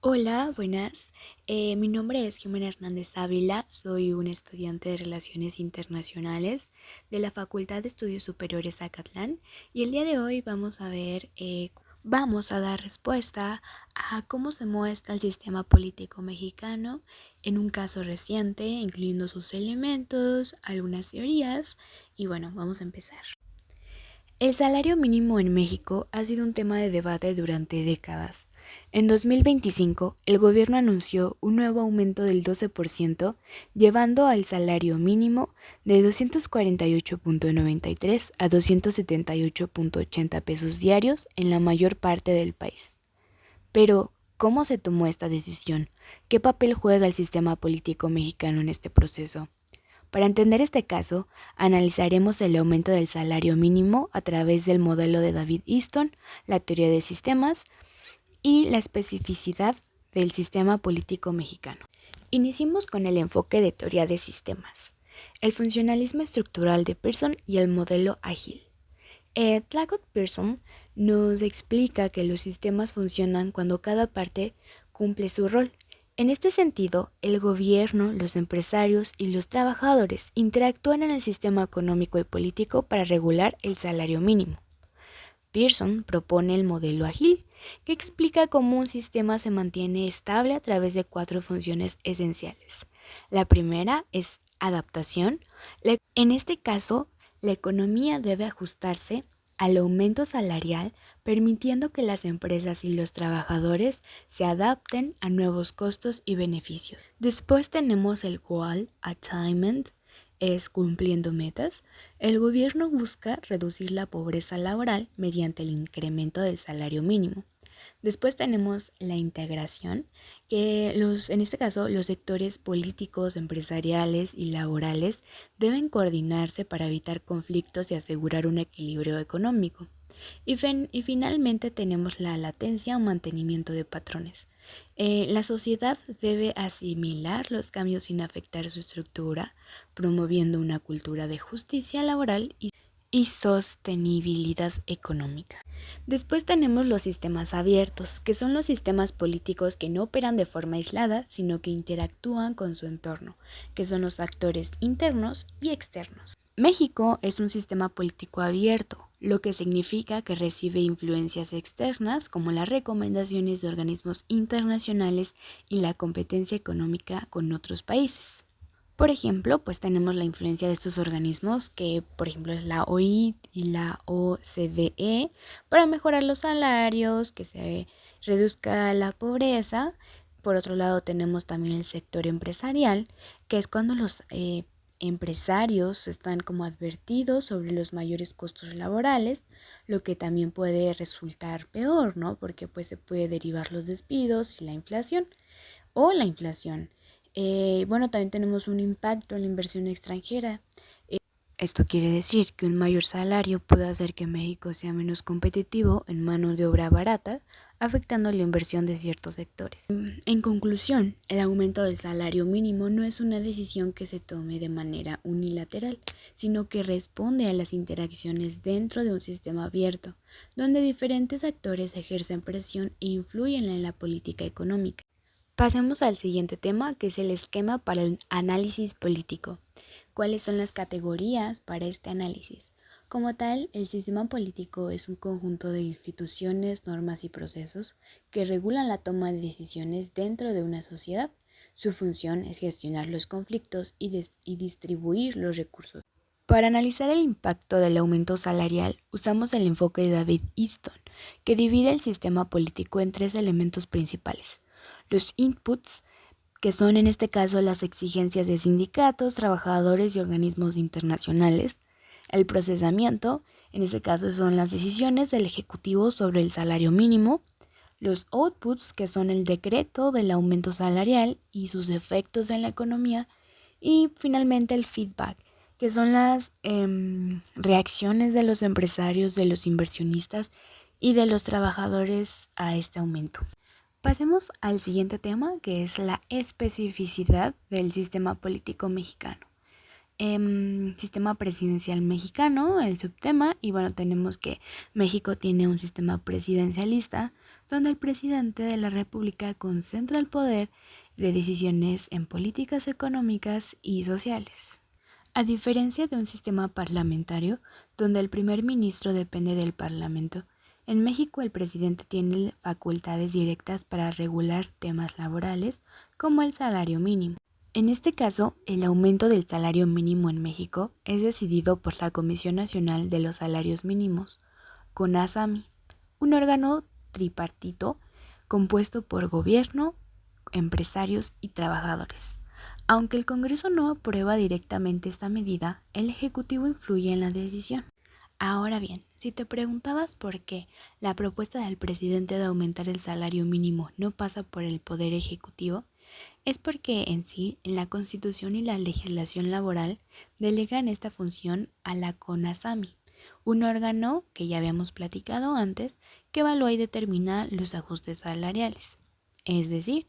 Hola, buenas. Mi nombre es Jimena Hernández Ávila, soy una estudiante de Relaciones Internacionales de la Facultad de Estudios Superiores Zacatlán y el día de hoy vamos a dar respuesta a cómo se muestra el sistema político mexicano en un caso reciente, incluyendo sus elementos, algunas teorías y bueno, vamos a empezar. El salario mínimo en México ha sido un tema de debate durante décadas. En 2025, el gobierno anunció un nuevo aumento del 12%, llevando al salario mínimo de 248.93 a 278.80 pesos diarios en la mayor parte del país. Pero, ¿cómo se tomó esta decisión? ¿Qué papel juega el sistema político mexicano en este proceso? Para entender este caso, analizaremos el aumento del salario mínimo a través del modelo de David Easton, la teoría de sistemas y la especificidad del sistema político mexicano. Iniciemos con el enfoque de teoría de sistemas, el funcionalismo estructural de Pearson y el modelo ágil. Tlagot Pearson nos explica que los sistemas funcionan cuando cada parte cumple su rol. En este sentido, el gobierno, los empresarios y los trabajadores interactúan en el sistema económico y político para regular el salario mínimo. Pearson propone el modelo ágil, que explica cómo un sistema se mantiene estable a través de cuatro funciones esenciales. La primera es adaptación. En este caso, la economía debe ajustarse al aumento salarial, permitiendo que las empresas y los trabajadores se adapten a nuevos costos y beneficios. Después tenemos el goal attainment, es cumpliendo metas. El gobierno busca reducir la pobreza laboral mediante el incremento del salario mínimo. Después tenemos la integración, que en este caso los sectores políticos, empresariales y laborales deben coordinarse para evitar conflictos y asegurar un equilibrio económico. Y finalmente tenemos la latencia o mantenimiento de patrones. La sociedad debe asimilar los cambios sin afectar su estructura, promoviendo una cultura de justicia laboral y sostenibilidad económica. Después tenemos los sistemas abiertos, que son los sistemas políticos que no operan de forma aislada, sino que interactúan con su entorno, que son los actores internos y externos. México es un sistema político abierto, lo que significa que recibe influencias externas como las recomendaciones de organismos internacionales y la competencia económica con otros países. Por ejemplo, pues tenemos la influencia de estos organismos que, por ejemplo, es la OIT y la OCDE para mejorar los salarios, que se reduzca la pobreza. Por otro lado, tenemos también el sector empresarial, que es cuando los empresarios están como advertidos sobre los mayores costos laborales, lo que también puede resultar peor, ¿no? Porque pues se puede derivar los despidos y la inflación o la inflación. Bueno, también tenemos un impacto en la inversión extranjera. Esto quiere decir que un mayor salario puede hacer que México sea menos competitivo en mano de obra barata, afectando la inversión de ciertos sectores. En conclusión, el aumento del salario mínimo no es una decisión que se tome de manera unilateral, sino que responde a las interacciones dentro de un sistema abierto, donde diferentes actores ejercen presión e influyen en la política económica. Pasemos al siguiente tema, que es el esquema para el análisis político. ¿Cuáles son las categorías para este análisis? Como tal, el sistema político es un conjunto de instituciones, normas y procesos que regulan la toma de decisiones dentro de una sociedad. Su función es gestionar los conflictos y distribuir los recursos. Para analizar el impacto del aumento salarial, usamos el enfoque de David Easton, que divide el sistema político en tres elementos principales: los inputs, que son en este caso las exigencias de sindicatos, trabajadores y organismos internacionales; el procesamiento, en este caso son las decisiones del Ejecutivo sobre el salario mínimo; los outputs, que son el decreto del aumento salarial y sus efectos en la economía; y finalmente el feedback, que son las reacciones de los empresarios, de los inversionistas y de los trabajadores a este aumento. Pasemos al siguiente tema, que es la especificidad del sistema político mexicano. Sistema presidencial mexicano, el subtema, y bueno, tenemos que México tiene un sistema presidencialista donde el presidente de la República concentra el poder de decisiones en políticas económicas y sociales. A diferencia de un sistema parlamentario, donde el primer ministro depende del Parlamento, en México el presidente tiene facultades directas para regular temas laborales como el salario mínimo. En este caso, el aumento del salario mínimo en México es decidido por la Comisión Nacional de los Salarios Mínimos, CONASAMI, un órgano tripartito compuesto por gobierno, empresarios y trabajadores. Aunque el Congreso no aprueba directamente esta medida, el Ejecutivo influye en la decisión. Ahora bien, si te preguntabas por qué la propuesta del presidente de aumentar el salario mínimo no pasa por el Poder Ejecutivo, es porque en sí, en la Constitución y la legislación laboral delegan esta función a la CONASAMI, un órgano que ya habíamos platicado antes, que evalúa y determina los ajustes salariales. Es decir,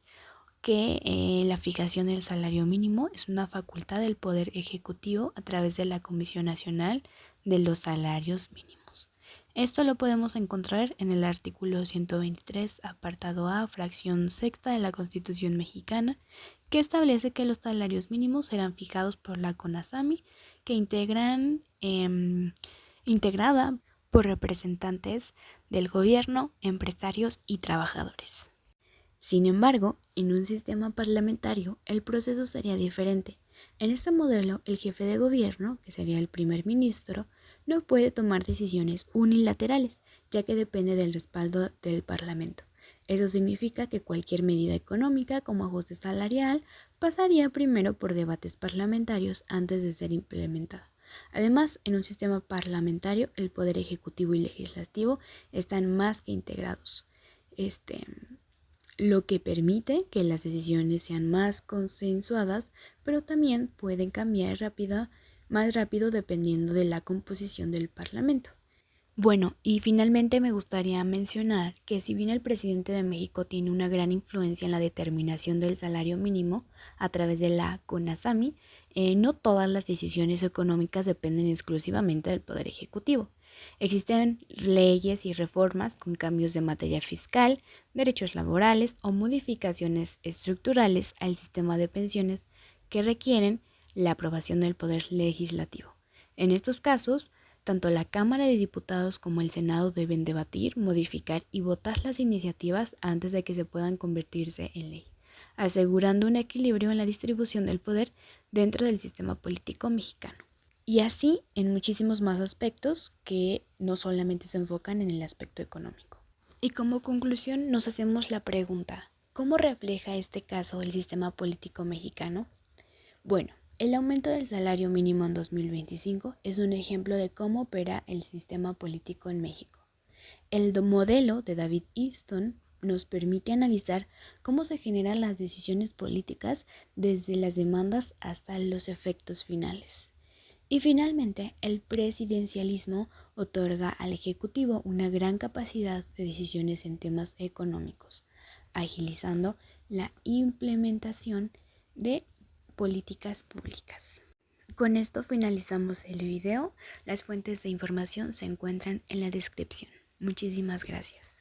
que la fijación del salario mínimo es una facultad del Poder Ejecutivo a través de la Comisión Nacional de los Salarios Mínimos. Esto lo podemos encontrar en el artículo 123, apartado A, fracción sexta de la Constitución mexicana, que establece que los salarios mínimos serán fijados por la CONASAMI, que integrada por representantes del gobierno, empresarios y trabajadores. Sin embargo, en un sistema parlamentario el proceso sería diferente. En este modelo, el jefe de gobierno, que sería el primer ministro, no puede tomar decisiones unilaterales, ya que depende del respaldo del Parlamento. Eso significa que cualquier medida económica, como ajuste salarial, pasaría primero por debates parlamentarios antes de ser implementada. Además, en un sistema parlamentario, el poder ejecutivo y legislativo están más que integrados. Lo que permite que las decisiones sean más consensuadas, pero también pueden cambiar más rápido dependiendo de la composición del Parlamento. Bueno, y finalmente me gustaría mencionar que si bien el presidente de México tiene una gran influencia en la determinación del salario mínimo a través de la CONASAMI, no todas las decisiones económicas dependen exclusivamente del Poder Ejecutivo. Existen leyes y reformas con cambios de materia fiscal, derechos laborales o modificaciones estructurales al sistema de pensiones que requieren la aprobación del Poder Legislativo. En estos casos, tanto la Cámara de Diputados como el Senado deben debatir, modificar y votar las iniciativas antes de que se puedan convertirse en ley, asegurando un equilibrio en la distribución del poder dentro del sistema político mexicano. Y así en muchísimos más aspectos que no solamente se enfocan en el aspecto económico. Y como conclusión nos hacemos la pregunta, ¿cómo refleja este caso el sistema político mexicano? Bueno, el aumento del salario mínimo en 2025 es un ejemplo de cómo opera el sistema político en México. El modelo de David Easton nos permite analizar cómo se generan las decisiones políticas desde las demandas hasta los efectos finales. Y finalmente, el presidencialismo otorga al Ejecutivo una gran capacidad de decisiones en temas económicos, agilizando la implementación de políticas públicas. Con esto finalizamos el video. Las fuentes de información se encuentran en la descripción. Muchísimas gracias.